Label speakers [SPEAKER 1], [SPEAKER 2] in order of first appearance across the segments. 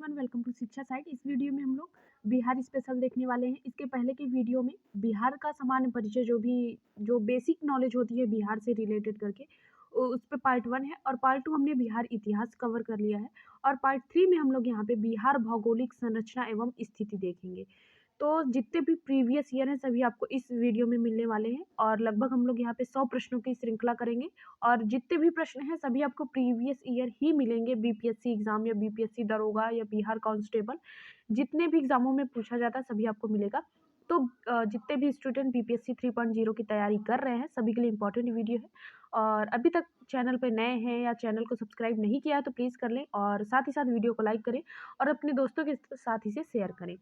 [SPEAKER 1] Everyone, welcome to शिक्षा site. इस video में हम लोग बिहार स्पेशल देखने वाले हैं। इसके पहले के वीडियो में बिहार का सामान्य परिचय जो बेसिक नॉलेज होती है बिहार से रिलेटेड करके उस पे पार्ट 1 है, और पार्ट 2 हमने बिहार इतिहास कवर कर लिया है, और पार्ट 3 में हम लोग यहाँ पे बिहार भौगोलिक संरचना एवं स्थिति देखेंगे। तो जितने भी प्रीवियस ईयर हैं सभी आपको इस वीडियो में मिलने वाले हैं, और लगभग हम लोग यहाँ पे 100 प्रश्नों की श्रृंखला करेंगे, और जितने भी प्रश्न हैं सभी आपको प्रीवियस ईयर ही मिलेंगे। बीपीएससी एग्जाम या बीपीएससी दरोगा या बिहार कांस्टेबल, जितने भी एग्जामों में पूछा जाता है सभी आपको मिलेगा। तो जितने भी स्टूडेंट बीपीएससी 3.0 की तैयारी कर रहे हैं सभी के लिए इंपॉर्टेंट वीडियो है, और अभी तक चैनल पे नए हैं या चैनल को सब्सक्राइब नहीं किया है तो प्लीज़ कर लें, और साथ ही साथ वीडियो को लाइक करें और अपने दोस्तों के साथ इसे शेयर करें।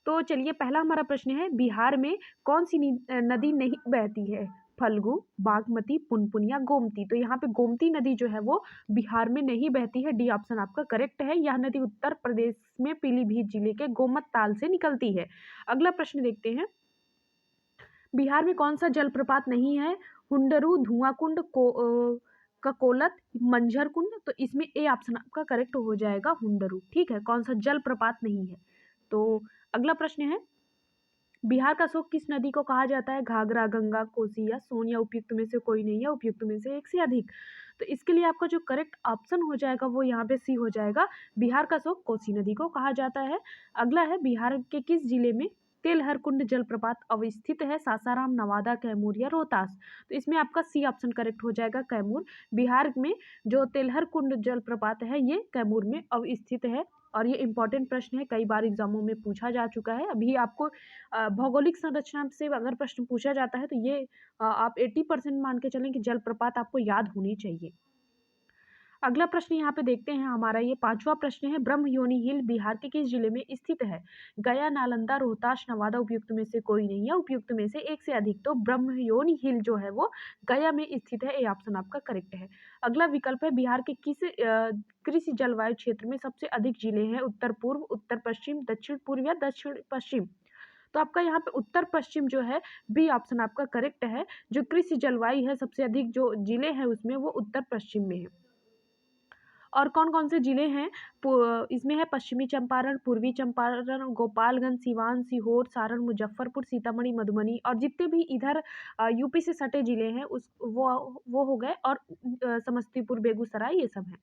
[SPEAKER 1] तो चलिए, पहला हमारा प्रश्न है, बिहार में कौन सी नदी नहीं बहती है? फल्गु, बागमती, पुनपुन, गोमती। तो यहाँ पे गोमती नदी जो है वो बिहार में नहीं बहती है। डी ऑप्शन आपका करेक्ट है। यह नदी उत्तर प्रदेश में पीलीभीत जिले के गोमत ताल से निकलती है। अगला प्रश्न देखते हैं, बिहार में कौन सा जलप्रपात नहीं है? हुंडरू, धुआं कुंड, ककोलत, मंझर कुंड। तो इसमें ए ऑप्शन आपका करेक्ट हो जाएगा, हुंडरू। ठीक है, कौन सा जलप्रपात नहीं है। तो अगला प्रश्न है, बिहार का शोक किस नदी को कहा जाता है? घाघरा, गंगा, कोसी या सोन, या उपयुक्त में से कोई नहीं, या उपयुक्त में से एक से अधिक। तो इसके लिए आपका जो करेक्ट ऑप्शन हो जाएगा वो यहाँ पे सी हो जाएगा। बिहार का शोक कोसी नदी को कहा जाता है। अगला है, बिहार के किस जिले में तेलहर कुंड जलप्रपात अवस्थित है? सासाराम, नवादा, कैमूर या रोहतास। तो इसमें आपका सी ऑप्शन करेक्ट हो जाएगा, कैमूर। बिहार में जो तेलहर कुंड जलप्रपात है ये कैमूर में अवस्थित है, और ये इंपॉर्टेंट प्रश्न है, कई बार एग्जामों में पूछा जा चुका है। अभी आपको भौगोलिक संरचना से अगर प्रश्न पूछा जाता है तो ये आप 80% मान के चलें कि जलप्रपात आपको याद होनी चाहिए। अगला प्रश्न यहाँ पे देखते हैं, हमारा ये 5वां प्रश्न है, ब्रह्मयोनी हिल बिहार के किस जिले में स्थित है? गया, नालंदा, रोहतास, नवादा, उपयुक्त में से कोई नहीं, या उपयुक्त में से एक से अधिक। तो ब्रह्मयोनी हिल जो है वो गया में स्थित है। ए ऑप्शन आपका करेक्ट है। अगला विकल्प है, बिहार के किस कृषि जलवायु क्षेत्र में सबसे अधिक जिले हैं? उत्तर पूर्व, उत्तर पश्चिम, दक्षिण पूर्व या दक्षिण पश्चिम। तो आपका यहाँ पे उत्तर पश्चिम जो है, बी ऑप्शन आपका करेक्ट है। जो कृषि जलवायु है सबसे अधिक जो जिले हैं उसमें वो उत्तर पश्चिम में है। और कौन-कौन से जिले हैं? इसमें है पश्चिमी चंपारण, पूर्वी चंपारण, गोपालगंज, सिवान, सीहोर, सारण, मुजफ्फरपुर, सीतामढ़ी, मधुबनी, और जितने भी इधर यूपी से सटे जिले हैं उस वो हो गए, और समस्तीपुर, बेगूसराय, ये सब हैं।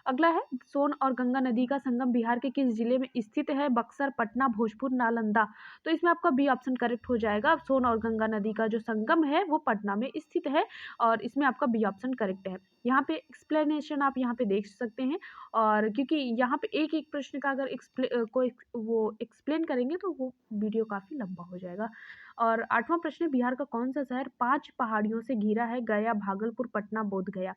[SPEAKER 1] अगला है, सोन और गंगा नदी का संगम बिहार के किस जिले में स्थित है? बक्सर, पटना, भोजपुर, नालंदा। तो इसमें आपका बी ऑप्शन करेक्ट हो जाएगा। सोन और गंगा नदी का जो संगम है वो पटना में स्थित है, और इसमें आपका बी ऑप्शन करेक्ट है। यहाँ पे एक्सप्लेनेशन आप यहाँ पे देख सकते हैं, और क्योंकि यहाँ पे एक एक प्रश्न का अगर वो एक्सप्लेन करेंगे तो वो वीडियो काफ़ी लंबा हो जाएगा। और 8वां प्रश्न है, बिहार का कौन सा शहर 5 पहाड़ियों से घिरा है? गया, भागलपुर, पटना, बोधगया।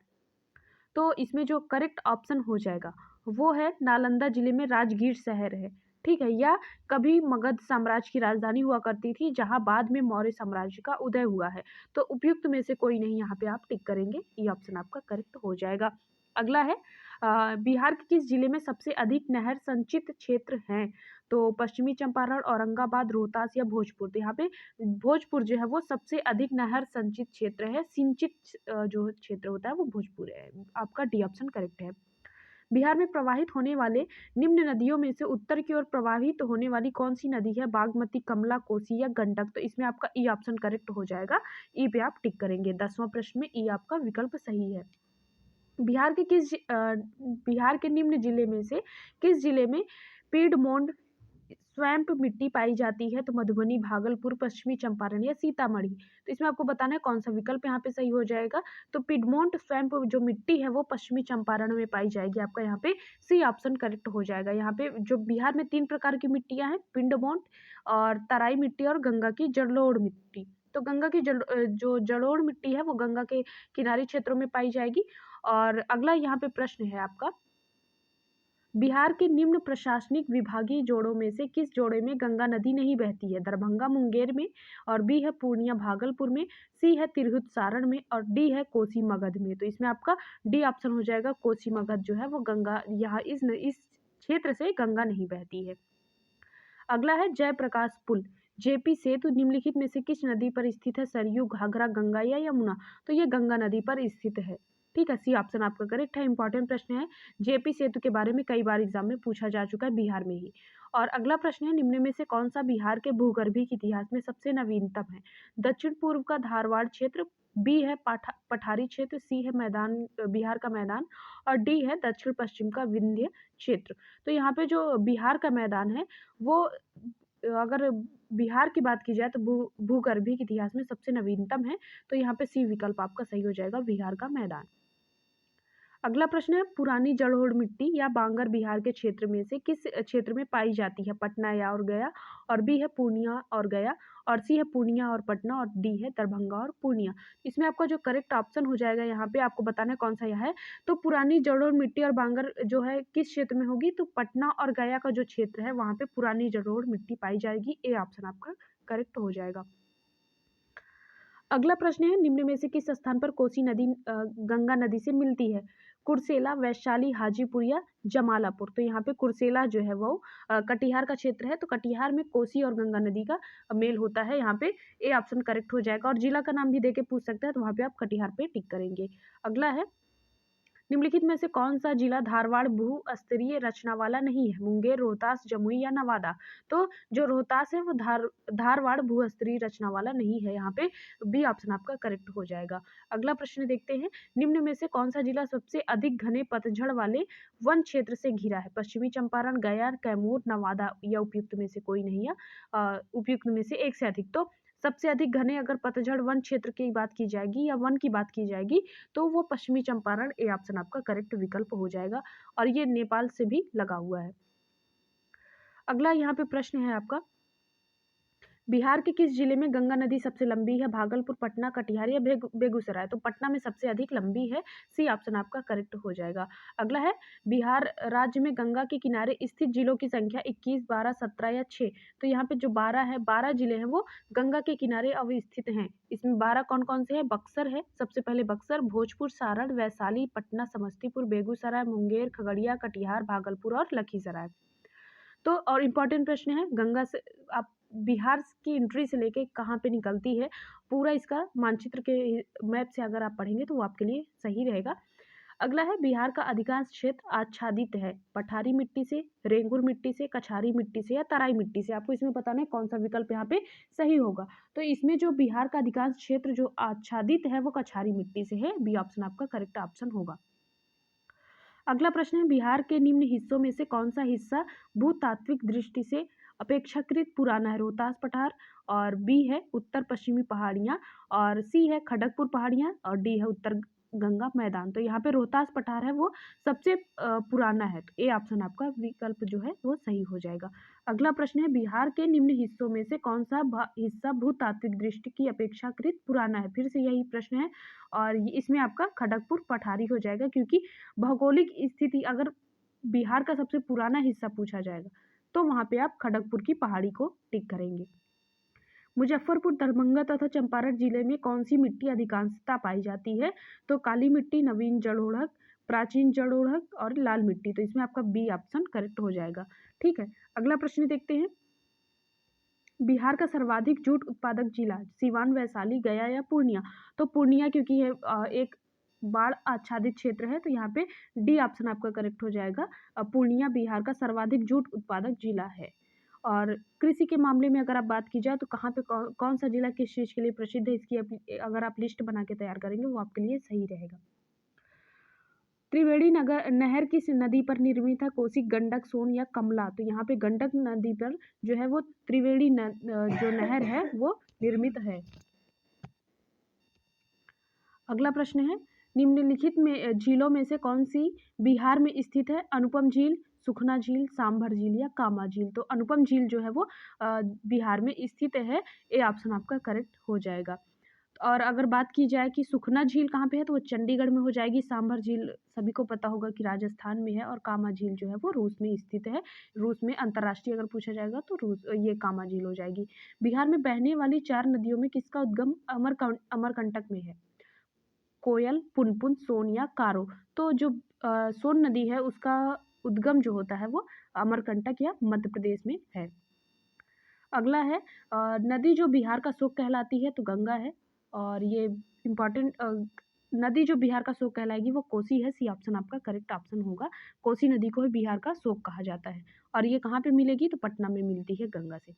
[SPEAKER 1] तो इसमें जो करेक्ट ऑप्शन हो जाएगा वो है नालंदा जिले में राजगीर शहर है। ठीक है, या कभी मगध साम्राज्य की राजधानी हुआ करती थी, जहां बाद में मौर्य साम्राज्य का उदय हुआ है। तो उपयुक्त में से कोई नहीं, यहाँ पे आप टिक करेंगे, ये ऑप्शन आपका करेक्ट हो जाएगा। अगला है, बिहार के किस जिले में सबसे अधिक नहर संचित क्षेत्र हैं? तो पश्चिमी चंपारण, औरंगाबाद, रोहतास या भोजपुर। तो यहाँ पे भोजपुर जो है वो सबसे अधिक नहर संचित क्षेत्र है। सिंचित जो क्षेत्र होता है वो भोजपुर है। आपका डी ऑप्शन करेक्ट है। बिहार में प्रवाहित होने वाले निम्न नदियों में से उत्तर की ओर प्रवाहित होने वाली कौन सी नदी है? बागमती, कमला, कोसी या गंडक। तो इसमें आपका ई ऑप्शन करेक्ट हो जाएगा। ई पे आप टिक करेंगे। 10वां प्रश्न में ई आपका विकल्प सही है। बिहार के निम्न जिले में से किस जिले में पीडमोंट स्वैम्प मिट्टी पाई जाती है? तो मधुबनी, भागलपुर, पश्चिमी चंपारण या सीतामढ़ी। तो इसमें आपको बताना है कौन सा विकल्प यहाँ पे सही हो जाएगा। तो पिडमोंट स्वैम्प जो मिट्टी है वो पश्चिमी चंपारण में पाई जाएगी। आपका यहाँ पे सी ऑप्शन करेक्ट हो जाएगा। यहाँ पे जो बिहार में 3 प्रकार की मिट्टियाँ हैं, पिंडमोंट और तराई मिट्टी और गंगा की जलोढ़ मिट्टी। तो गंगा की जो जलोढ़ मिट्टी है वो गंगा के किनारी क्षेत्रों में पाई जाएगी। और अगला यहाँ पे प्रश्न है आपका, बिहार के निम्न प्रशासनिक विभागीय जोड़ों में से किस जोड़े में गंगा नदी नहीं बहती है? दरभंगा, मुंगेर में, और बी है पूर्णिया, भागलपुर में, सी है तिरहुत, सारण में, और डी है कोसी, मगध में। तो इसमें आपका डी ऑप्शन हो जाएगा, कोसी मगध जो है वो गंगा, यहाँ इस क्षेत्र से गंगा नहीं बहती है। अगला है, जयप्रकाश पुल, जेपी सेतु निम्नलिखित में से किस नदी पर स्थित है? सरयू, घाघरा, गंगा या यमुना। तो ये गंगा नदी पर स्थित है। ठीक है, सी ऑप्शन आपका करेक्ट है। इंपॉर्टेंट प्रश्न है, जेपी सेतु के बारे में कई बार एग्जाम में पूछा जा चुका है बिहार में ही। और अगला प्रश्न है, निम्न में से कौन सा बिहार के भूगर्भीय इतिहास में सबसे नवीनतम है? दक्षिण पूर्व का धारवाड़ क्षेत्र, बी है पठारी क्षेत्र, सी है मैदान बिहार का मैदान और डी है दक्षिण पश्चिम का विंध्य क्षेत्र। तो यहाँ पे जो बिहार का मैदान है वो अगर बिहार की बात की जाए तो भूगर्भीय इतिहास में सबसे नवीनतम है। तो यहाँ पे सी विकल्प आपका सही हो जाएगा, बिहार का मैदान। अगला प्रश्न है, पुरानी जलोढ़ मिट्टी या बांगर बिहार के क्षेत्र में से किस क्षेत्र में पाई जाती है? पटना या और गया, और बी है पूर्णिया और गया, और सी है पूर्णिया और पटना, और डी है दरभंगा और पूर्णिया। इसमें आपका जो करेक्ट ऑप्शन हो जाएगा, यहाँ पे आपको बताना है कौन सा यह है। तो पुरानी जलोढ़ मिट्टी और बांगर जो है किस क्षेत्र में होगी? तो पटना और गया का जो क्षेत्र है वहाँ पे पुरानी जलोढ़ मिट्टी पाई जाएगी। ए ऑप्शन आपका करेक्ट हो जाएगा। अगला प्रश्न है, निम्न में से किस स्थान पर कोसी नदी गंगा नदी से मिलती है? कुर्सेला, वैशाली, हाजीपुर या जमालापुर। तो यहाँ पे कुर्सेला जो है वो कटिहार का क्षेत्र है। तो कटिहार में कोसी और गंगा नदी का मेल होता है। यहाँ पे ए ऑप्शन करेक्ट हो जाएगा। और जिला का नाम भी देके पूछ सकते हैं, तो वहाँ पे आप कटिहार पे टिक करेंगे। अगला है, निम्नलिखित में से कौन सा जिला धारवाड़ भू स्तरीय रचना वाला नहीं है? मुंगेर, रोहतास, जमुई या नवादा। तो जो रोहतास है वो धारवाड़ भू स्तरीय रचना वाला नहीं है। यहाँ पे बी ऑप्शन आपका करेक्ट हो जाएगा। अगला प्रश्न देखते हैं, निम्न में से कौन सा जिला सबसे अधिक घने पतझड़ वाले वन क्षेत्र से घिरा है? पश्चिमी चंपारण, गया, कैमूर, नवादा या उपयुक्त में से कोई नहीं है। उपयुक्त में से एक से अधिक। तो सबसे अधिक घने अगर पतझड़ वन क्षेत्र की बात की जाएगी या वन की बात की जाएगी तो वो पश्चिमी चंपारण, ए ऑप्शन आपका करेक्ट विकल्प हो जाएगा। और ये नेपाल से भी लगा हुआ है। अगला यहाँ पे प्रश्न है आपका, बिहार के किस जिले में गंगा नदी सबसे लंबी है? भागलपुर, पटना, कटिहार या बेगूसराय। तो पटना में सबसे अधिक लंबी है। सी ऑप्शन आपका करेक्ट हो जाएगा। अगला है, बिहार राज्य में गंगा के किनारे स्थित जिलों की संख्या 21, 12, 17 या 6। तो यहाँ पे जो 12 है, 12 जिले हैं वो गंगा के किनारे अवस्थित हैं। इसमें 12 कौन कौन से हैं? बक्सर है सबसे पहले, बक्सर, भोजपुर, सारण, वैशाली, पटना, समस्तीपुर, बेगूसराय, मुंगेर, खगड़िया, कटिहार, भागलपुर और लखीसराय। तो और इम्पोर्टेंट प्रश्न है, गंगा से आप बिहार की एंट्री से लेके कहाँ पे निकलती है, पूरा इसका मानचित्र के मैप से अगर आप पढ़ेंगे तो वो आपके लिए सही रहेगा। अगला है, बिहार का अधिकांश क्षेत्र आच्छादित है। पठारी मिट्टी से, रेंगुर मिट्टी से, कछारी मिट्टी से या तराई मिट्टी से। आपको इसमें बताना है कौन सा विकल्प यहाँ पे सही होगा। तो इसमें जो बिहार का अधिकांश क्षेत्र जो आच्छादित है वो कछारी मिट्टी से है। बी ऑप्शन आपका करेक्ट ऑप्शन होगा। अगला प्रश्न है, बिहार के निम्न हिस्सों में से कौन सा हिस्सा भूतात्विक दृष्टि से अपेक्षाकृत पुराना है? रोहतास पठार, और बी है उत्तर पश्चिमी पहाड़ियाँ, और सी है खड़गपुर पहाड़ियाँ, और डी है उत्तर गंगा मैदान। तो यहाँ पे रोहतास पठार है वो सबसे पुराना है। तो ए ऑप्शन आपका विकल्प जो है वो सही हो जाएगा। अगला प्रश्न है, बिहार के निम्न हिस्सों में से कौन सा हिस्सा भूतात्विक दृष्टि की अपेक्षाकृत पुराना है? फिर से यही प्रश्न है और इसमें आपका खड़गपुर पठारी हो जाएगा, क्योंकि भौगोलिक स्थिति अगर बिहार का सबसे पुराना हिस्सा पूछा जाएगा तो वहां पे आप खड़गपुर की पहाड़ी को टिक करेंगे। मुजफ्फरपुर, दरभंगा तथा चंपारण जिले में कौन सी मिट्टी अधिकांशतः पाई जाती है? तो काली मिट्टी, नवीन जलोढ़, प्राचीन जलोढ़ और लाल मिट्टी। तो इसमें आपका बी ऑप्शन करेक्ट हो जाएगा। ठीक है, अगला प्रश्न देखते हैं, बिहार का सर्वाधिक जूट उत्पादक जिला सीवान, वैशाली, गया या पूर्णिया। तो पूर्णिया, क्योंकि ये एक बाढ़ आच्छादित क्षेत्र है, तो यहाँ पे डी ऑप्शन आपका करेक्ट हो जाएगा। पूर्णिया बिहार का सर्वाधिक जूट उत्पादक जिला है। और कृषि के मामले में अगर आप बात की जाए तो कहाँ पे कौन सा जिला किस चीज़ के लिए प्रसिद्ध है, इसकी अगर आप लिस्ट बना के तैयार करेंगे वो आपके लिए सही रहेगा। त्रिवेणी नगर नहर किस नदी पर निर्मित है? कोसी, गंडक, सोन या कमला। तो यहाँ पे गंडक नदी पर जो है वो त्रिवेणी जो नहर है वो निर्मित है। अगला प्रश्न है, निम्नलिखित में झीलों में से कौन सी बिहार में स्थित है? अनुपम झील, सुखना झील, सांभर झील या कामा झील। तो अनुपम झील जो है वो बिहार में स्थित है। ए ऑप्शन आपका करेक्ट हो जाएगा। और अगर बात की जाए कि सुखना झील कहाँ पे है, तो वो चंडीगढ़ में हो जाएगी। सांभर झील सभी को पता होगा कि राजस्थान में है, और कामा झील जो है वो रूस में स्थित है। रूस में अंतर्राष्ट्रीय अगर पूछा जाएगा तो रूस ये कामा झील हो जाएगी। बिहार में बहने वाली 4 नदियों में किसका उद्गम अमरकंटक में है? कोयल, पुनपुन, सोन या कारो। तो जो सोन नदी है उसका उद्गम जो होता है वो अमरकंटक या मध्य प्रदेश में है। अगला है, नदी जो बिहार का सुख कहलाती है, तो गंगा है। और ये इम्पॉर्टेंट नदी जो बिहार का शोक कहलाएगी वो कोसी है। सी ऑप्शन आपका करेक्ट ऑप्शन होगा। कोसी नदी को ही बिहार का शोक कहा जाता है और ये कहाँ पे मिलेगी? तो पटना में मिलती है गंगा से।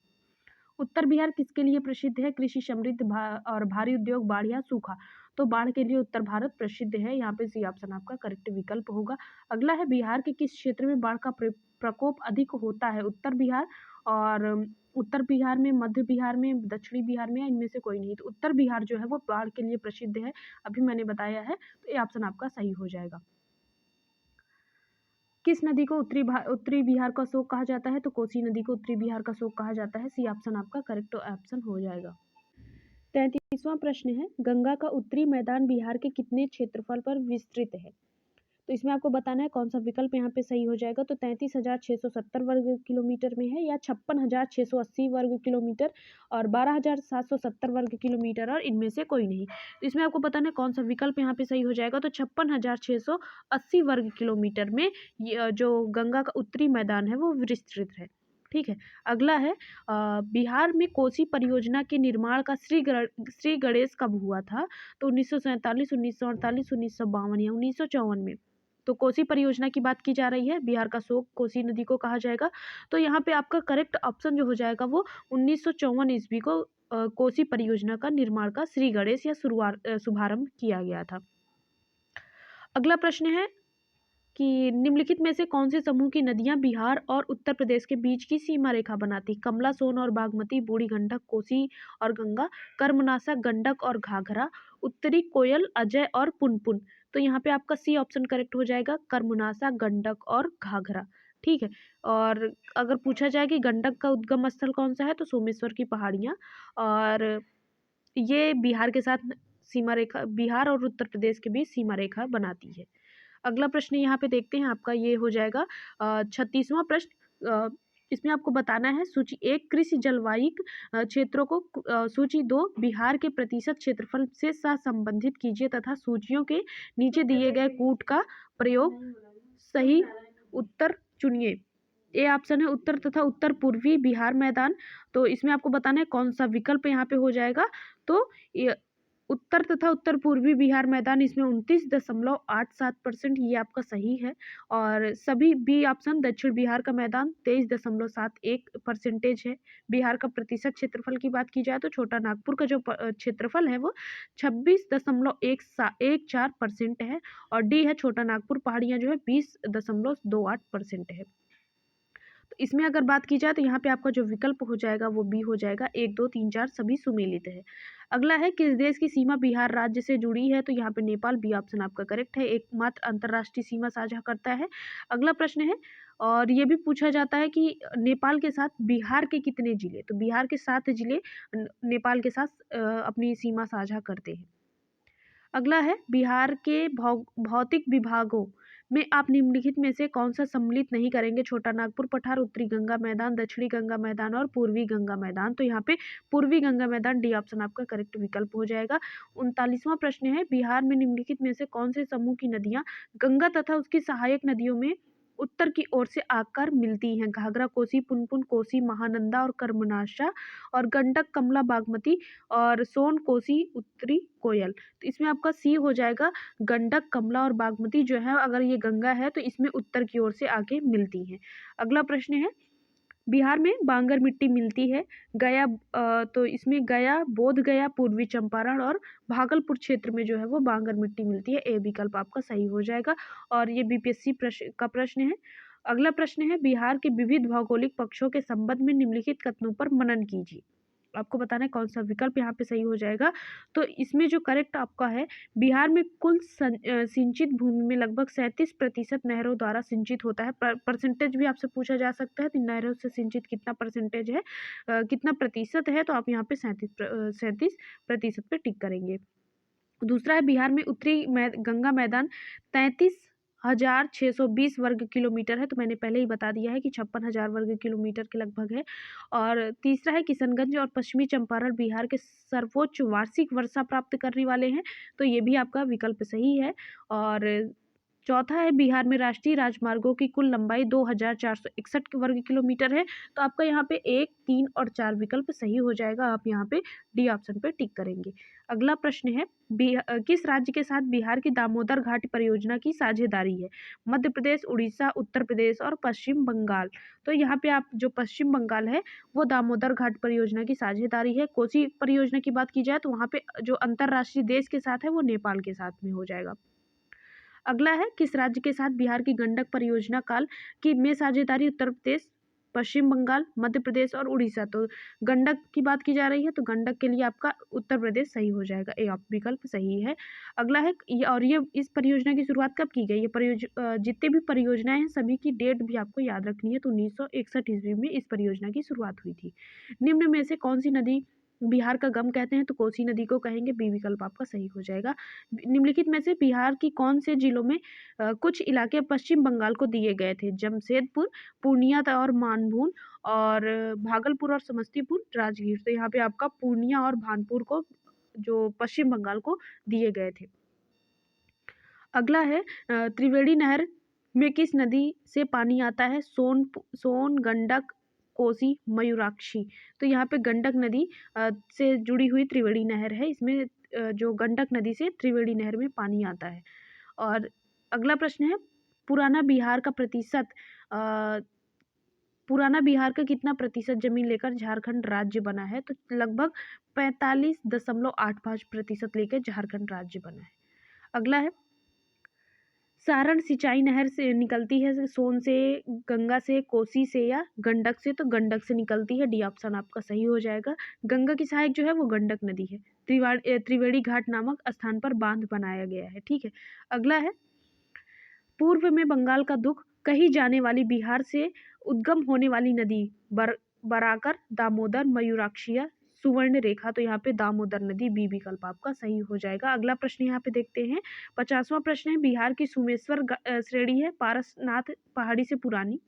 [SPEAKER 1] उत्तर बिहार किसके लिए प्रसिद्ध है? कृषि समृद्ध और भारी उद्योग, बाढ़ या सूखा? तो बाढ़ के लिए उत्तर भारत प्रसिद्ध है। यहाँ पे सी ऑप्शन आपका करेक्ट विकल्प होगा। अगला है बिहार के किस क्षेत्र में बाढ़ का प्रकोप अधिक होता है? उत्तर बिहार और उत्तर बिहार में, मध्य बिहार में, दक्षिणी बिहार में, या इनमें से कोई नहीं? तो उत्तर बिहार जो है वो बाढ़ के लिए प्रसिद्ध है, अभी मैंने बताया है, तो ये ऑप्शन आपका सही हो जाएगा। किस नदी को उत्तरी बिहार का शोक कहा जाता है? तो कोसी नदी को उत्तरी बिहार का शोक कहा जाता है। सी ऑप्शन आपका करेक्ट ऑप्शन हो जाएगा। 33वां प्रश्न है, गंगा का उत्तरी मैदान बिहार के कितने क्षेत्रफल पर विस्तृत है? तो इसमें आपको बताना है कौन सा विकल्प यहाँ पे सही हो जाएगा। तो 33,670 वर्ग किलोमीटर में है, या 56,680 वर्ग किलोमीटर और 12,770 वर्ग किलोमीटर, और इनमें से कोई नहीं? तो इसमें आपको बताना है कौन सा विकल्प यहाँ पे सही हो जाएगा। तो 56,680 वर्ग किलोमीटर में जो गंगा का उत्तरी मैदान है वो विस्तृत है। ठीक है। अगला है बिहार में कोसी परियोजना के निर्माण का श्री गणेश कब हुआ था? तो 1947, 1948, 1952 या 1954 में? तो कोसी परियोजना की बात की जा रही है। बिहार का शोक कोसी नदी को कहा जाएगा। तो यहाँ पे आपका करेक्ट ऑप्शन जो हो जाएगा वो 1954 ईस्वी को कोसी परियोजना का निर्माण का श्री गणेश या शुभारंभ किया गया था। अगला प्रश्न है कि निम्नलिखित में से कौन से समूह की नदियां बिहार और उत्तर प्रदेश के बीच की सीमा रेखा बनाती? कमला, सोन और बागमती, बूढ़ी गंडक, कोसी और गंगा, कर्मनाशा, गंडक और घाघरा, उत्तरी कोयल, अजय और पुनपुन? तो यहाँ पे आपका सी ऑप्शन करेक्ट हो जाएगा, कर्मनाशा, गंडक और घाघरा। ठीक है। और अगर पूछा जाए कि गंडक का उद्गम स्थल कौन सा है, तो सोमेश्वर की पहाड़ियाँ, और ये बिहार के साथ सीमा रेखा, बिहार और उत्तर प्रदेश के बीच सीमा रेखा बनाती है। अगला प्रश्न यहाँ पे देखते हैं, आपका ये हो जाएगा 36वां प्रश्न। इसमें आपको बताना है सूची 1 कृषि जलवायु क्षेत्रों को, सूची 2 बिहार के प्रतिशत क्षेत्रफल से सहसंबंधित कीजिए तथा सूचियों के नीचे दिए गए कूट का प्रयोग सही उत्तर चुनिए। ए ऑप्शन है उत्तर तथा उत्तर पूर्वी बिहार मैदान। तो इसमें आपको बताना है कौन सा विकल्प यहाँ पे हो जाएगा। तो ये उत्तर तथा उत्तर पूर्वी बिहार मैदान, इसमें 29.87% ये आपका सही है। और सभी बी ऑप्शन दक्षिण बिहार का मैदान 23.71% है। बिहार का प्रतिशत क्षेत्रफल की बात की जाए तो छोटा नागपुर का जो क्षेत्रफल है वो 26.14% है, और डी है छोटा नागपुर पहाड़ियाँ जो है 20.28% है। तो इसमें अगर बात की जाए तो यहाँ पे आपका जो विकल्प हो जाएगा वो बी हो जाएगा। 1, 2, 3, 4 सभी सुमेलित है। अगला है किस देश की सीमा बिहार राज्य से जुड़ी है? तो यहाँ पे नेपाल, बी ऑप्शन आपका करेक्ट है, एकमात्र अंतर्राष्ट्रीय सीमा साझा करता है। अगला प्रश्न है, और ये भी पूछा जाता है कि नेपाल के साथ बिहार के कितने जिले? तो बिहार के 7 जिले नेपाल के साथ अपनी सीमा साझा करते हैं। अगला है बिहार के भौतिक विभागों में आप निम्नलिखित में से कौन सा सम्मिलित नहीं करेंगे? छोटा नागपुर पठार, उत्तरी गंगा मैदान, दक्षिणी गंगा मैदान और पूर्वी गंगा मैदान। तो यहाँ पे पूर्वी गंगा मैदान, डी ऑप्शन आपका करेक्ट विकल्प हो जाएगा। 39वां प्रश्न है, बिहार में निम्नलिखित में से कौन से समूह की नदियां गंगा तथा उसकी सहायक नदियों में उत्तर की ओर से आकर मिलती हैं? घाघरा, कोसी, पुनपुन, कोसी, महानंदा और कर्मनाशा, और गंडक, कमला, बागमती और सोन, कोसी, उत्तरी कोयल। तो इसमें आपका सी हो जाएगा, गंडक, कमला और बागमती जो है, अगर ये गंगा है तो इसमें उत्तर की ओर से आके मिलती हैं। अगला प्रश्न है, बिहार में बांगर मिट्टी मिलती है गया, तो इसमें गया, बोध गया, पूर्वी चंपारण और भागलपुर क्षेत्र में जो है वो बांगर मिट्टी मिलती है। ए विकल्प आपका सही हो जाएगा, और ये बीपीएससी का प्रश्न है। अगला प्रश्न है, बिहार के विविध भौगोलिक पक्षों के संबंध में निम्नलिखित कथनों पर मनन कीजिए। आपको बताना है कौन सा विकल्प यहाँ पे सही हो जाएगा। तो इसमें जो करेक्ट आपका है, बिहार में कुल सिंचित भूमि में लगभग 37% नहरों द्वारा सिंचित होता है। परसेंटेज भी आपसे पूछा जा सकता है, तो नहरों से सिंचित कितना परसेंटेज है, कितना प्रतिशत है, तो आप यहाँ पे 37% पे टिक करेंगे। दूसरा है, बिहार में उत्तरी गंगा मैदान 33,620 वर्ग किलोमीटर है। तो मैंने पहले ही बता दिया है कि 56,000 वर्ग किलोमीटर के लगभग है। और तीसरा है, किशनगंज और पश्चिमी चंपारण बिहार के सर्वोच्च वार्षिक वर्षा प्राप्त करने वाले हैं। तो ये भी आपका विकल्प सही है। और चौथा है बिहार में राष्ट्रीय राजमार्गों की कुल लंबाई 2461 वर्ग किलोमीटर है। तो आपका यहाँ पे 1, 3 और 4 विकल्प सही हो जाएगा। आप यहाँ पे डी ऑप्शन पे टिक करेंगे। अगला प्रश्न है किस राज्य के साथ बिहार की दामोदर घाट परियोजना की साझेदारी है? मध्य प्रदेश, उड़ीसा, उत्तर प्रदेश और पश्चिम बंगाल। तो यहाँ पे आप जो पश्चिम बंगाल है वो दामोदर घाट परियोजना की साझेदारी है। कोसी परियोजना की बात की जाए तो वहाँ पे जो अंतर्राष्ट्रीय देश के साथ है वो नेपाल के साथ में हो जाएगा। अगला है किस राज्य के साथ बिहार की गंडक परियोजना काल की में साझेदारी? उत्तर प्रदेश, पश्चिम बंगाल, मध्य प्रदेश और उड़ीसा। तो गंडक की बात की जा रही है तो गंडक के लिए आपका उत्तर प्रदेश सही हो जाएगा। ए विकल्प सही है। अगला है ये इस परियोजना की शुरुआत कब की गई? ये जितने भी परियोजनाएं हैं सभी की डेट भी आपको याद रखनी है। तो 1961 ईस्वी में इस परियोजना की शुरुआत हुई थी। निम्न में से कौन सी नदी बिहार का गम कहते हैं? तो कोसी नदी को कहेंगे। बी विकल्प आपका सही हो जाएगा। निम्नलिखित में से बिहार की कौन से जिलों में कुछ इलाके पश्चिम बंगाल को दिए गए थे? जमशेदपुर, पूर्णिया और मानभून और भागलपुर और समस्तीपुर, राजगीर। तो यहाँ पे आपका पूर्णिया और भानपुर को जो पश्चिम बंगाल को दिए गए थे। अगला है त्रिवेणी नहर में किस नदी से पानी आता है? सोन, गंडक, कोसी, मयूराक्षी। तो यहाँ पे गंडक नदी से जुड़ी हुई त्रिवेणी नहर है। इसमें जो गंडक नदी से त्रिवेणी नहर में पानी आता है। और अगला प्रश्न है पुराना बिहार का प्रतिशत पुराना बिहार का कितना प्रतिशत जमीन लेकर झारखंड राज्य बना है? तो लगभग 45.85% लेकर झारखंड राज्य बना है। अगला है सारण सिंचाई नहर से निकलती है सोन से, गंगा से, कोसी से या गंडक से? तो गंडक से निकलती है। डी ऑप्शन आपका सही हो जाएगा। गंगा की सहायक जो है वो गंडक नदी है। त्रिवेणी घाट नामक स्थान पर बांध बनाया गया है। ठीक है। अगला है पूर्व में बंगाल का दुख कही जाने वाली बिहार से उद्गम होने वाली नदी बराकर, दामोदर, मयूराक्षिया, सुवर्ण रेखा। तो यहाँ पे दामोदर नदी। बी विकल्प आपका सही हो जाएगा। अगला प्रश्न यहाँ पे देखते हैं 50वां प्रश्न है बिहार की सुमेश्वर श्रेणी है पारसनाथ पहाड़ी से पुरानी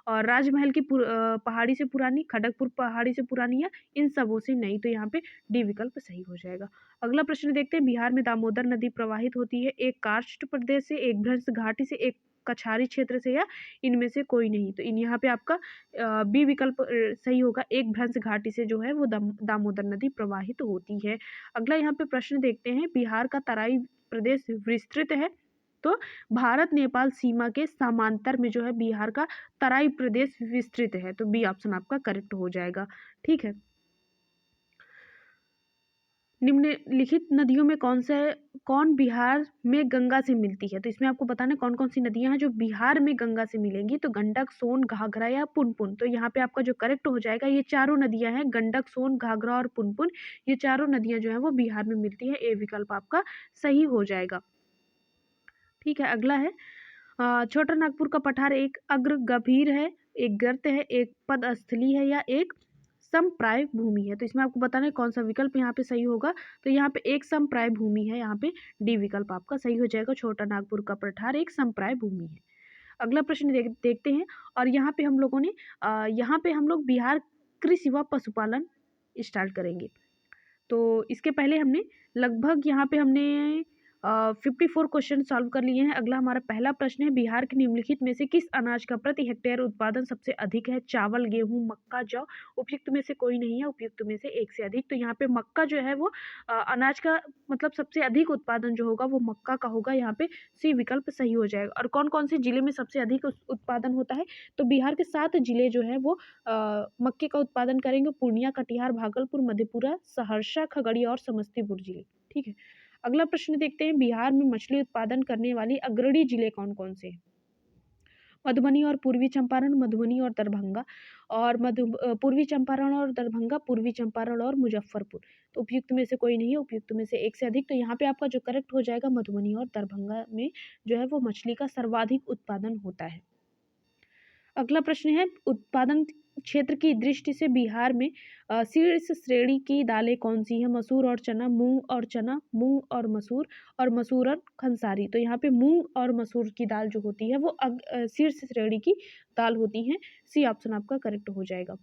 [SPEAKER 1] और राजमहल की पहाड़ी से पुरानी, खड़गपुर पहाड़ी से पुरानी या इन सबों से नहीं? तो यहाँ पे डी विकल्प सही हो जाएगा। अगला प्रश्न देखते हैं बिहार में दामोदर नदी प्रवाहित होती है एक कार्स्ट प्रदेश से, एक भ्रंश घाटी से, एक कछारी क्षेत्र से या इनमें से कोई नहीं? तो इन यहाँ पे आपका बी विकल्प सही होगा। एक भ्रंश घाटी से जो है वो दामोदर नदी प्रवाहित होती है। अगला यहाँ पे प्रश्न देखते हैं बिहार का तराई प्रदेश विस्तृत है। तो भारत नेपाल सीमा के समांतर में जो है बिहार का तराई प्रदेश विस्तृत है। तो बी ऑप्शन आपका करेक्ट हो जाएगा। ठीक है। निम्नलिखित नदियों में कौन बिहार में गंगा से मिलती है? तो इसमें आपको बताना कौन कौन सी नदियां हैं जो बिहार में गंगा से मिलेंगी। तो गंडक, सोन, घाघरा या पुनपुन। तो यहाँ पे आपका जो करेक्ट हो जाएगा ये चारों नदियां हैं गंडक, सोन, घाघरा और पुनपुन। ये चारों नदियां जो है वो बिहार में मिलती है। ए विकल्प आपका सही हो जाएगा। ठीक है। अगला है छोटा नागपुर का पठार एक अग्र गंभीर है, एक गर्त है, एक पदस्थली है या एक समप्राय भूमि है? तो इसमें आपको बताना है कौन सा विकल्प यहाँ पे सही होगा। तो यहाँ पे एक समप्राय भूमि है। यहाँ पे डी विकल्प आपका सही हो जाएगा। छोटा नागपुर का पठार एक समप्राय भूमि है। अगला प्रश्न देखते हैं और यहाँ पे हम लोगों ने यहाँ पे हम लोग बिहार कृषि व पशुपालन स्टार्ट करेंगे। तो इसके पहले हमने लगभग यहाँ पे हमने 54 क्वेश्चन सॉल्व कर लिए हैं। अगला हमारा पहला प्रश्न है बिहार के निम्नलिखित में से किस अनाज का प्रति हेक्टेयर उत्पादन सबसे अधिक है? चावल, गेहूं, मक्का, जौ। उपयुक्त में से कोई नहीं है, उपयुक्त में से एक से अधिक। तो यहाँ पे मक्का जो है वो अनाज का मतलब सबसे अधिक उत्पादन जो होगा वो मक्का का होगा। यहाँ पे सी विकल्प सही हो जाएगा। और कौन कौन से जिले में सबसे अधिक उत्पादन होता है? तो बिहार के 7 जिले जो है वो मक्के का उत्पादन करेंगे। पूर्णिया, कटिहार, भागलपुर, मधेपुरा, सहरसा, खगड़िया और समस्तीपुर जिले। ठीक है। अगला प्रश्न देखते हैं बिहार में मछली उत्पादन करने वाली अग्रणी जिले कौन कौन से हैं? मधुबनी और पूर्वी चंपारण, मधुबनी और दरभंगा और पूर्वी चंपारण और दरभंगा, पूर्वी चंपारण और मुजफ्फरपुर। तो उपयुक्त में से कोई नहीं है, उपयुक्त में से एक से अधिक। तो यहाँ पे आपका जो करेक्ट हो जाएगा मधुबनी और दरभंगा में जो है वो मछली का सर्वाधिक उत्पादन होता है। अगला प्रश्न है उत्पादन क्षेत्र की दृष्टि से बिहार में शीर्ष श्रेणी की दालें कौन सी हैं? मसूर और चना, मूंग और चना, मूंग और मसूर और मसूर और खंसारी। तो यहाँ पे मूंग और मसूर की दाल जो होती है वो शीर्ष श्रेणी की दाल होती हैं। सी ऑप्शन आपका करेक्ट हो जाएगा।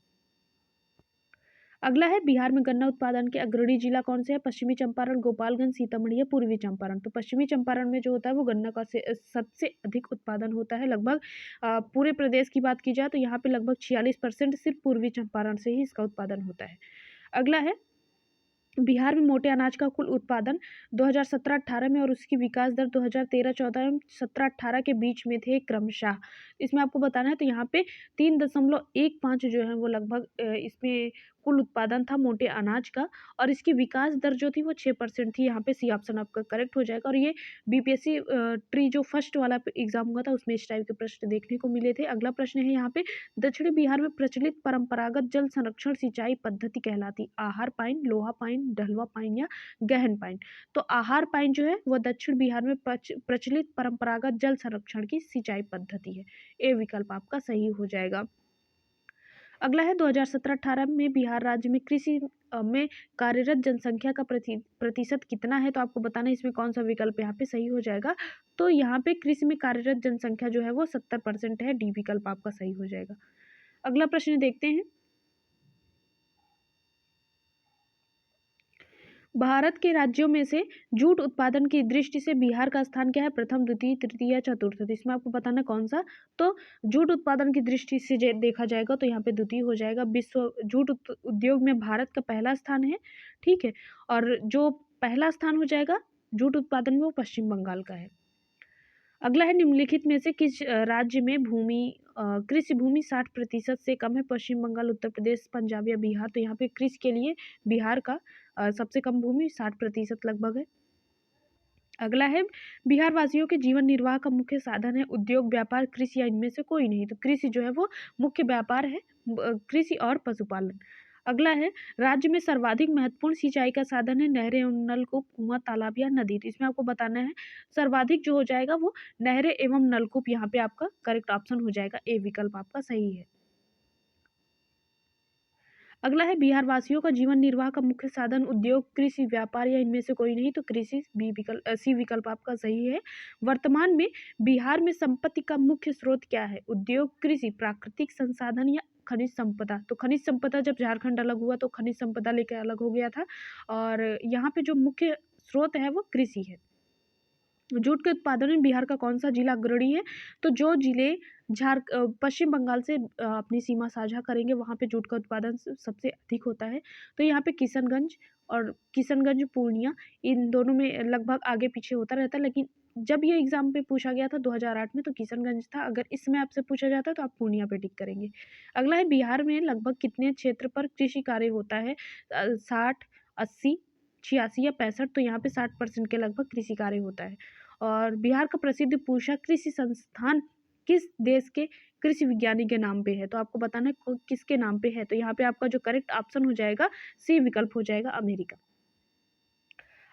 [SPEAKER 1] अगला है बिहार में गन्ना उत्पादन के अग्रणी जिला कौन से है? पश्चिमी चंपारण, गोपालगंज, सीतामढ़ी या पूर्वी चंपारण? तो पश्चिमी चंपारण में जो होता है वो गन्ना का सबसे अधिक उत्पादन होता है। लगभग पूरे प्रदेश की बात की जाए तो यहाँ पे लगभग 46% सिर्फ पूर्वी चंपारण से ही इसका उत्पादन होता है। अगला है बिहार में मोटे अनाज का कुल उत्पादन 2017-18 में और उसकी विकास दर 2013-14 एवं 17-18 के बीच में थे क्रमशः। इसमें आपको बताना है तो यहाँ पे 3.15 जो है वो लगभग इसमें कुल उत्पादन था मोटे अनाज का, और इसकी विकास दर जो थी वो 6% थी। यहाँ पे सी ऑप्शन आपका करेक्ट हो जाएगा। और ये बीपीएससी ट्री जो फर्स्ट वाला एग्जाम हुआ था उसमें इस टाइप के प्रश्न देखने को मिले थे। अगला प्रश्न है यहाँ पे, दक्षिणी बिहार में प्रचलित परंपरागत जल संरक्षण सिंचाई पद्धति कहलाती आहार पाइन, लोहा पाइन, ढलुआ पाइन या गहन पाइन? तो आहार पाइन जो है वो दक्षिण बिहार में प्रचलित परंपरागत जल संरक्षण की सिंचाई पद्धति है। ए विकल्प आपका सही हो जाएगा। अगला है 2017-18 में बिहार राज्य में कृषि में कार्यरत जनसंख्या का प्रतिशत कितना है? तो आपको बताना है इसमें कौन सा विकल्प यहाँ पे सही हो जाएगा। तो यहाँ पे कृषि में कार्यरत जनसंख्या जो है वो 70% है। डी विकल्प आपका सही हो जाएगा। अगला प्रश्न देखते हैं, भारत के राज्यों में से जूट उत्पादन की दृष्टि से बिहार का स्थान क्या है? प्रथम, द्वितीय, तृतीय या चतुर्थ? तो इसमें आपको बताना कौन सा। तो जूट उत्पादन की दृष्टि से देखा जाएगा तो यहाँ पे द्वितीय हो जाएगा। विश्व जूट उद्योग में भारत का पहला स्थान है, ठीक है। और जो पहला स्थान हो जाएगा जूट उत्पादन में वो पश्चिम बंगाल का है। अगला है, निम्नलिखित में से किस राज्य में कृषि भूमि 60% से कम है? पश्चिम बंगाल, उत्तर प्रदेश, पंजाब या बिहार? तो यहाँ पे कृषि के लिए बिहार का सबसे कम भूमि 60% लगभग है। अगला है, बिहार वासियों के जीवन निर्वाह का मुख्य साधन है उद्योग, व्यापार, कृषि या इनमें से कोई नहीं? तो कृषि जो है वो मुख्य व्यापार है, कृषि और पशुपालन। अगला है, राज्य में सर्वाधिक महत्वपूर्ण सिंचाई का साधन है नहरें एवं नलकूप, कुआं, तालाब या नदी? तो इसमें आपको बताना है सर्वाधिक जो हो जाएगा वो नहरें एवं नलकूप, यहाँ पे आपका करेक्ट ऑप्शन हो जाएगा। ए विकल्प आपका सही है। अगला है, बिहार वासियों का जीवन निर्वाह का मुख्य साधन उद्योग, कृषि, व्यापार या इनमें से कोई नहीं? तो कृषि, सी विकल्प आपका सही है। वर्तमान में बिहार में संपत्ति का मुख्य स्रोत क्या है? उद्योग, कृषि, प्राकृतिक संसाधन या खनिज संपदा? तो खनिज संपदा जब झारखंड अलग हुआ तो खनिज संपदा लेकर अलग हो गया था, और यहाँ पे जो मुख्य स्रोत है वो कृषि है। जूट के उत्पादन में बिहार का कौन सा जिला अग्रणी है? तो जो जिले पश्चिम बंगाल से अपनी सीमा साझा करेंगे वहाँ पे जूट का उत्पादन सबसे अधिक होता है। तो यहाँ पे किशनगंज, पूर्णिया, इन दोनों में लगभग आगे पीछे होता रहता है। लेकिन जब ये एग्जाम पे पूछा गया था 2008 में तो किशनगंज था। अगर इसमें आपसे पूछा जाता है तो आप पूर्णिया पे टिक करेंगे। अगला है, बिहार में लगभग कितने क्षेत्र पर कृषि कार्य होता है? 60, 80, 86 या 65? तो यहाँ पे 60% के लगभग कृषि कार्य होता है। और बिहार का प्रसिद्ध पूषा कृषि संस्थान किस देश के कृषि विज्ञानी के नाम पे है? तो आपको बताना है किसके नाम पे है। तो यहाँ पे आपका जो करेक्ट ऑप्शन हो जाएगा सी विकल्प हो जाएगा, अमेरिका।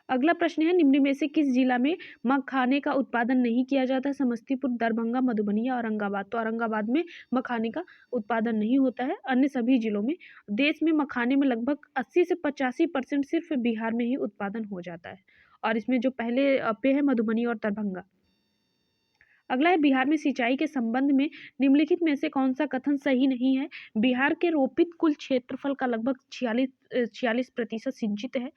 [SPEAKER 1] अगला प्रश्न है, निम्न में से किस जिला में मखाने का उत्पादन नहीं किया जाता? समस्तीपुर, दरभंगा, मधुबनी या औरंगाबाद? तो औरंगाबाद में मखाने का उत्पादन नहीं होता है, अन्य सभी जिलों में। देश में मखाने में लगभग 80 से 85% सिर्फ बिहार में ही उत्पादन हो जाता है, और इसमें जो पहले पे है मधुबनी और दरभंगा। अगला है, बिहार में सिंचाई के संबंध में निम्नलिखित में से कौन सा कथन सही नहीं है? बिहार के रोपित कुल क्षेत्रफल का लगभग 46% सिंचित है।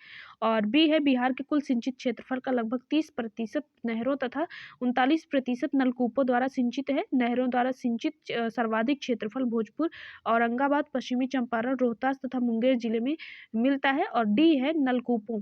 [SPEAKER 1] और बी है, बिहार के कुल सिंचित क्षेत्रफल का लगभग 30% नहरों तथा 39% नलकूपों द्वारा सिंचित है। नहरों द्वारा सिंचित सर्वाधिक क्षेत्रफल भोजपुर, औरंगाबाद, पश्चिमी चंपारण, रोहतास तथा मुंगेर जिले में मिलता है। और डी है, नलकूपों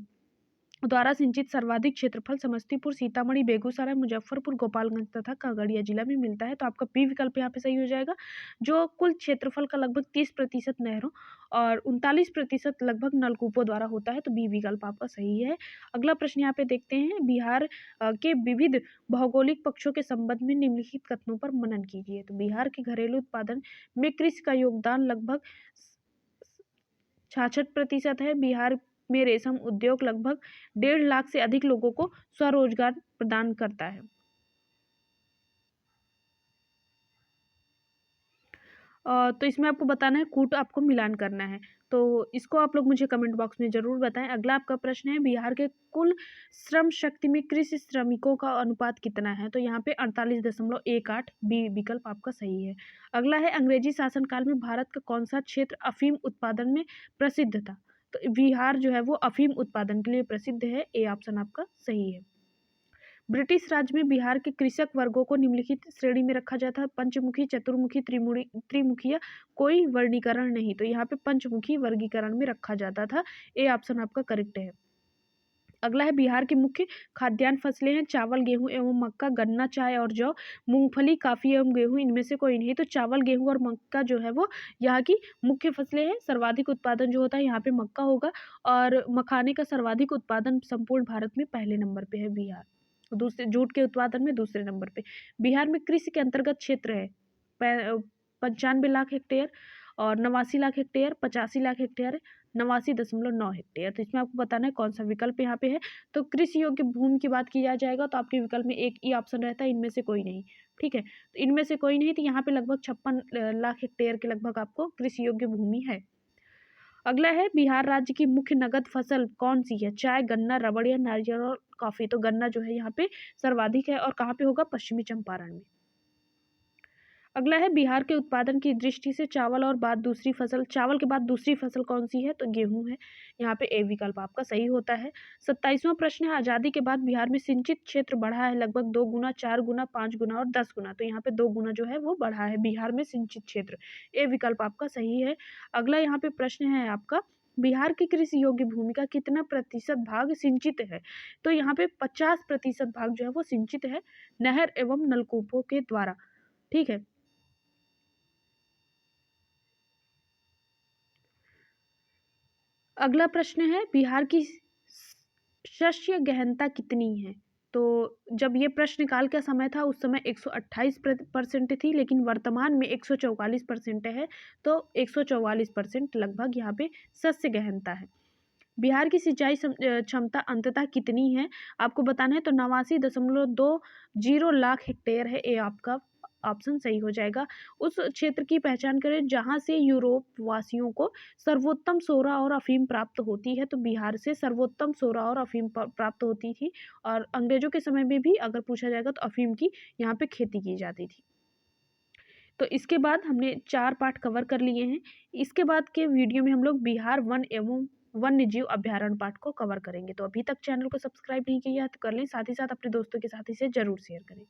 [SPEAKER 1] द्वारा सिंचित सर्वाधिक क्षेत्रफल समस्तीपुर, सीतामढ़ी, बेगूसराय, मुजफ्फरपुर, गोपालगंज तथा खगड़िया जिला में मिलता है। तो आपका बी विकल्प यहाँ पे सही हो जाएगा। जो कुल क्षेत्रफल का लगभग 30% नहरों और 39% लगभग नलकूपों द्वारा होता है। तो बी विकल्प आपका सही है। अगला प्रश्न यहाँ पे देखते हैं, बिहार के विविध भौगोलिक पक्षों के संबंध में निम्नलिखित कथनों पर मनन कीजिए। तो बिहार के घरेलू उत्पादन में कृषि का योगदान लगभग 66% है। बिहार में रेशम उद्योग लगभग 1.5 लाख से अधिक लोगों को स्वरोजगार प्रदान करता है। तो इसमें आपको बताना है, कूट आपको मिलान करना है। तो इसको आप लोग मुझे कमेंट बॉक्स में ज़रूर बताएँ। अगला आपका प्रश्न है, बिहार के कुल श्रम शक्ति में कृषि श्रमिकों का अनुपात कितना है? तो यहाँ पे 48.18 बी विकल्प आपका सही है। अगला है, अंग्रेजी शासनकाल में भारत का कौन-सा क्षेत्र अफ़ीम उत्पादन में प्रसिद्ध था? तो बिहार जो है वो अफ़ीम उत्पादन के लिए प्रसिद्ध है। ए ऑप्शन आपका सही है। ब्रिटिश राज में बिहार के कृषक वर्गों को निम्नलिखित श्रेणी में रखा जाता है, पंचमुखी, चतुर्मुखी, त्रिमुखी या कोई वर्गीकरण नहीं। तो यहाँ पे पंचमुखी वर्गीकरण में रखा जाता था। ए ऑप्शन आपका करेक्ट है। अगला है, बिहार की मुख्य खाद्यान्न फसलें हैं चावल, गेहूं एवं मक्का, गन्ना, चाय और जौ, मूंगफली, काफी एवं गेहूं इनमें से कोई नहीं। तो चावल, गेहूं और मक्का जो है वो यहाँ की मुख्य फसलें हैं। सर्वाधिक उत्पादन जो होता है यहाँ पे मक्का होगा, और मखाने का सर्वाधिक उत्पादन संपूर्ण भारत में पहले नंबर पे है बिहार। दूसरे जूट के उत्पादन में दूसरे नंबर पे। बिहार में कृषि के अंतर्गत क्षेत्र है 95 लाख हेक्टेयर और 89 lakh hectare, 85 lakh hectare, 89.9 hectare. तो इसमें आपको बताना है कौन सा विकल्प यहाँ पे है। तो कृषि योग्य भूमि की बात की जाएगा तो आपके विकल्प में एक ही ऑप्शन रहता है, इनमें से कोई नहीं। ठीक है, तो इनमें से कोई नहीं, तो यहाँ पे लगभग 56 लाख हेक्टेयर के लगभग आपको कृषि योग्य भूमि है। अगला है, बिहार राज्य की मुख्य नगद फसल कौन सी है? चाय, गन्ना, रबड़ या नारियल और कॉफी। तो गन्ना जो है यहाँ पे सर्वाधिक है, और कहाँ पे होगा? पश्चिमी चंपारण में। अगला है, बिहार के उत्पादन की दृष्टि से चावल चावल के बाद दूसरी फसल कौन सी है? तो गेहूं है। यहाँ पे ए विकल्प आपका सही होता है। 27वां प्रश्न है, आजादी के बाद बिहार में सिंचित क्षेत्र बढ़ा है लगभग 2 गुना, 4 गुना, 5 गुना और 10 गुना। तो यहाँ पे 2 गुना जो है वो बढ़ा है बिहार में सिंचित क्षेत्र। ए विकल्प आपका सही है। अगला यहाँ पे प्रश्न है आपका, बिहार की कृषि योग्य भूमि का कितना प्रतिशत भाग सिंचित है? तो यहाँ पे 50% भाग जो है वो सिंचित है, नहर एवं नलकूपों के द्वारा। ठीक है। अगला प्रश्न है, बिहार की शस्य गहनता कितनी है? तो जब ये प्रश्नकाल का समय था उस समय 128% थी, लेकिन वर्तमान में 144% है। तो 144% लगभग यहाँ पे शस्य गहनता है। बिहार की सिंचाई क्षमता अंततः कितनी है? आपको बताना है। तो 89.20 लाख हेक्टेयर है। ये आपका ऑप्शन सही हो जाएगा। उस क्षेत्र की पहचान करें जहां से यूरोप वासियों को सर्वोत्तम सोरा और अफीम प्राप्त होती है। तो बिहार से सर्वोत्तम सोरा और अफीम प्राप्त होती थी, और अंग्रेजों के समय में भी अगर पूछा जाएगा तो अफीम की यहाँ पे खेती की जाती थी। तो इसके बाद हमने 4 पार्ट कवर कर लिए हैं। इसके बाद के वीडियो में हम लोग बिहार वन एवं वन्य जीव अभ्यारण्य पार्ट को कवर करेंगे। तो अभी तक चैनल को सब्सक्राइब नहीं किया है तो कर लें, साथ ही साथ अपने दोस्तों के साथ इसे ज़रूर शेयर करें।